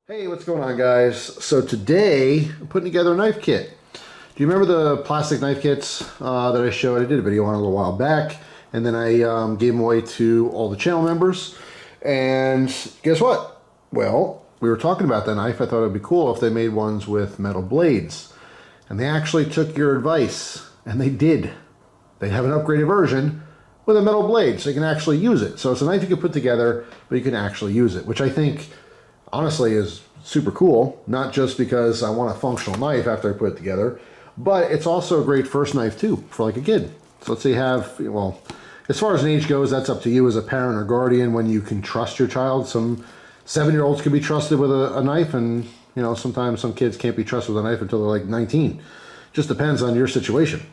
Hey, what's going on, guys? So today I'm putting together a knife kit. Do you remember the plastic knife kits that I showed? I did a video on a little while back, and then I gave them away to all the channel members. And guess what? Well, we were talking about that knife. I thought it'd be cool if they made ones with metal blades. And they actually took your advice, and they did. They have an upgraded version with a metal blade, so you can actually use it. So it's a knife you can put together, but you can actually use it, which I think honestly is super cool. Not just because I want a functional knife after I put it together, but it's also a great first knife too for like a kid. So let's say you have, well, as far as an age goes, that's up to you as a parent or guardian when you can trust your child. Some 7-year-olds can be trusted with a knife, and you know, sometimes some kids can't be trusted with a knife until they're like 19. Just depends on your situation.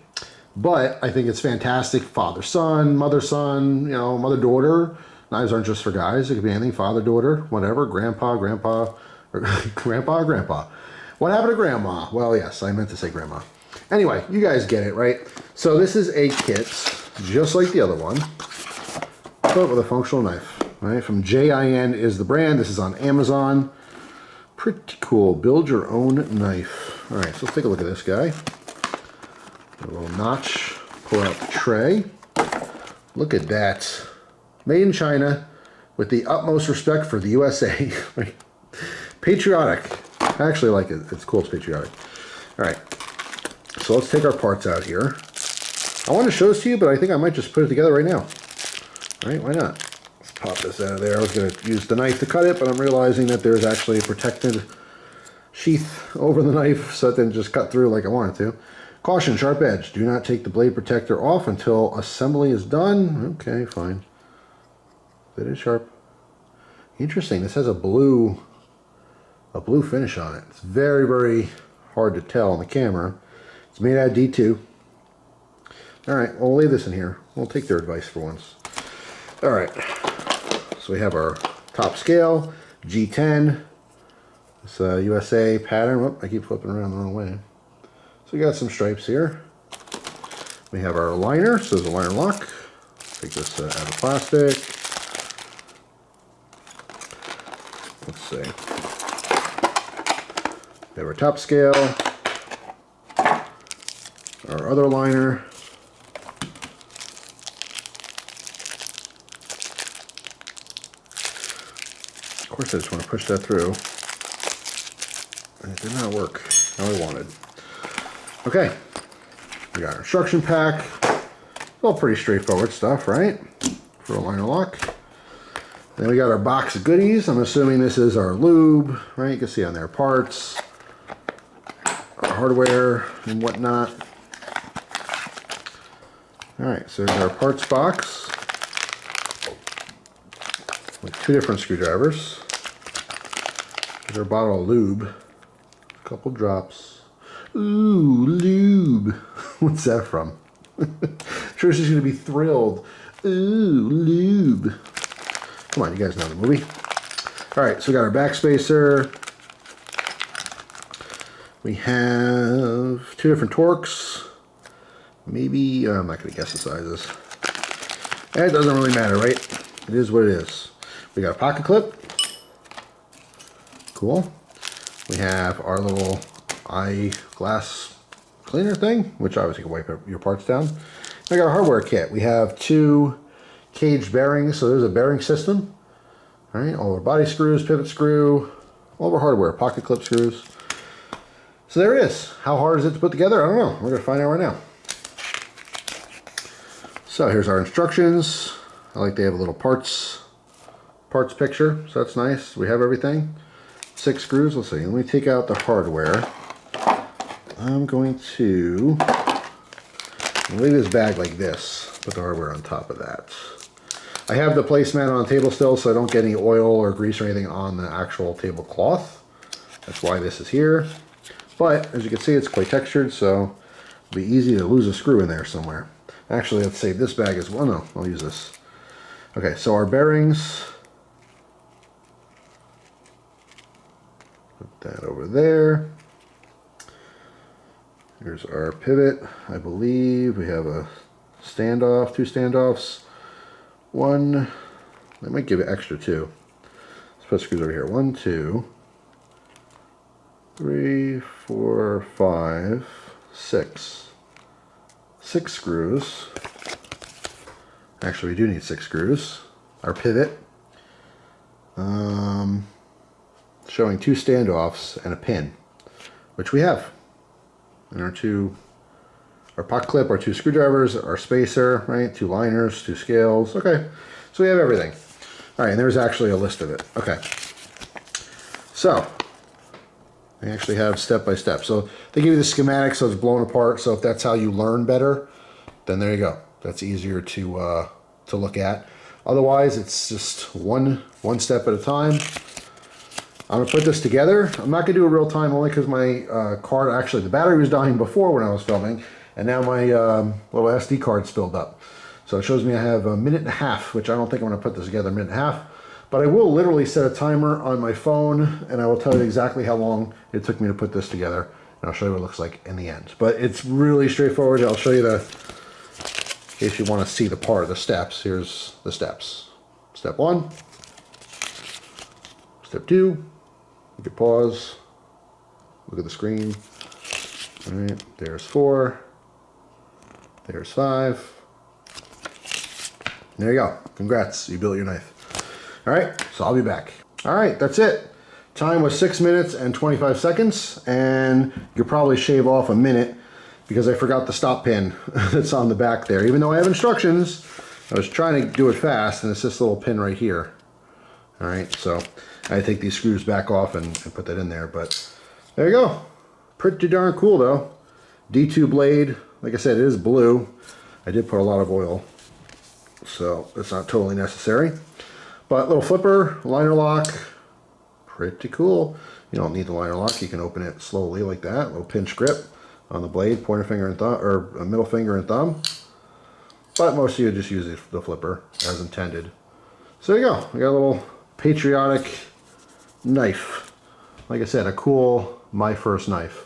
But I think it's fantastic. Father-son, mother-son, you know, mother-daughter. Knives aren't just for guys. It could be anything, father-daughter, whatever, grandpa, or grandpa. What happened to grandma? Well, yes, I meant to say grandma. Anyway, you guys get it, right? So this is a kit, just like the other one, but with a functional knife, right? From JIN is the brand. This is on Amazon. Pretty cool. Build your own knife. All right, so let's take a look at this guy. A little notch. Pull out the tray. Look at that. Made in China with the utmost respect for the USA. Patriotic. I actually like it. It's cool. It's patriotic. All right. So let's take our parts out here. I want to show this to you, but I think I might just put it together right now. All right. Why not? Let's pop this out of there. I was going to use the knife to cut it, but I'm realizing that there's actually a protected sheath over the knife, so it didn't just cut through like I wanted to. Caution, sharp edge. Do not take the blade protector off until assembly is done. Okay, fine. It is sharp. Interesting. This has a blue finish on it. It's very, very hard to tell on the camera. It's made out of D2. All right, well, we'll leave this in here. We'll take their advice for once. All right. So we have our top scale, G10. It's a USA pattern. Whoop, I keep flipping around the wrong way. So we got some stripes here. We have our liner. So there's a liner lock. Take this out of plastic. Let's see. We have our top scale, our other liner, of course I just want to push that through, and it did not work how I wanted. Okay, we got our instruction pack. It's all pretty straightforward stuff, right? For a liner lock. Then we got our box of goodies. I'm assuming this is our lube, right? You can see on there parts, our hardware and whatnot. All right, so there's our parts box with 2 different screwdrivers. There's our bottle of lube, a couple drops. Ooh, lube. What's that from? I'm sure she's gonna be thrilled. Ooh, lube. Come on, you guys know the movie. All right, so we got our back spacer. We have 2 different Torx. Maybe, I'm not gonna guess the sizes. And it doesn't really matter, right? It is what it is. We got a pocket clip. Cool. We have our little eyeglass cleaner thing, which obviously can wipe your parts down. We got our hardware kit. We have 2 cage bearings, so there's a bearing system. All right, all our body screws, pivot screw, all of our hardware, pocket clip screws. So there it is. How hard is it to put together? I don't know. We're gonna find out right now. So here's our instructions. I like they have a little parts picture, so that's nice. We have everything. 6 screws. Let's see. Let me take out the hardware. I'm going to leave this bag like this. Put the hardware on top of that. I have the placemat on the table still, so I don't get any oil or grease or anything on the actual tablecloth. That's why this is here. But as you can see, it's quite textured, so it'll be easy to lose a screw in there somewhere. Actually, let's save this bag as well. No, I'll use this. Okay, so our bearings. Put that over there. Here's our pivot. I believe we have a standoff, 2 standoffs. 1, I might give it extra 2. Let's put screws over here. 1, 2, 3, 4, 5, 6. 6 screws. Actually, we do need 6 screws. Our pivot. Showing 2 standoffs and a pin, which we have. And our pocket clip, our 2 screwdrivers, our spacer, right? 2 liners, 2 scales. Okay, so we have everything. All right, and there's actually a list of it. Okay, so they actually have step by step. So they give you the schematic, so it's blown apart. So if that's how you learn better, then there you go. That's easier to look at. Otherwise, it's just one step at a time. I'm gonna put this together. I'm not gonna do it real time only because my card, actually the battery was dying before when I was filming, and now my little SD card spilled up. So it shows me I have a minute and a half, which I don't think I'm gonna put this together in a minute and a half, but I will literally set a timer on my phone and I will tell you exactly how long it took me to put this together. And I'll show you what it looks like in the end. But it's really straightforward. I'll show you in case you wanna see the steps. Here's the steps. Step 1, step 2, you can pause, look at the screen. All right, there's 4, there's 5. There you go. Congrats, you built your knife. All right, so I'll be back. All right, that's it. Time was 6 minutes and 25 seconds, and you could probably shave off a minute because I forgot the stop pin that's on the back there. Even though I have instructions, I was trying to do it fast, and it's this little pin right here. All right, so I take these screws back off and put that in there, but there you go. Pretty darn cool though. D2 blade, like I said, it is blue. I did put a lot of oil, so it's not totally necessary. But little flipper, liner lock, pretty cool. You don't need the liner lock, you can open it slowly like that. Little pinch grip on the blade, pointer finger and thumb, or middle finger and thumb. But most of you just use the flipper as intended. So there you go. We got a little patriotic knife. Like I said, a cool my first knife,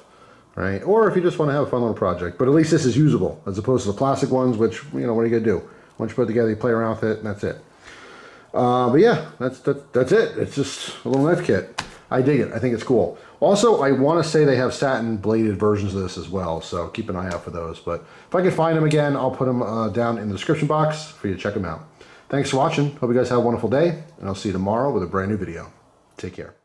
right? Or if you just want to have a fun little project, but at least this is usable as opposed to the plastic ones, which, you know, what are you gonna do? Once you put it together, you play around with it, and that's it. But yeah, that's it. It's just a little knife kit. I dig it. I think it's cool. Also, I want to say they have satin bladed versions of this as well, so keep an eye out for those. But if I can find them again, I'll put them down in the description box for you to check them out. Thanks for watching. Hope you guys have a wonderful day, and I'll see you tomorrow with a brand new video. Take care.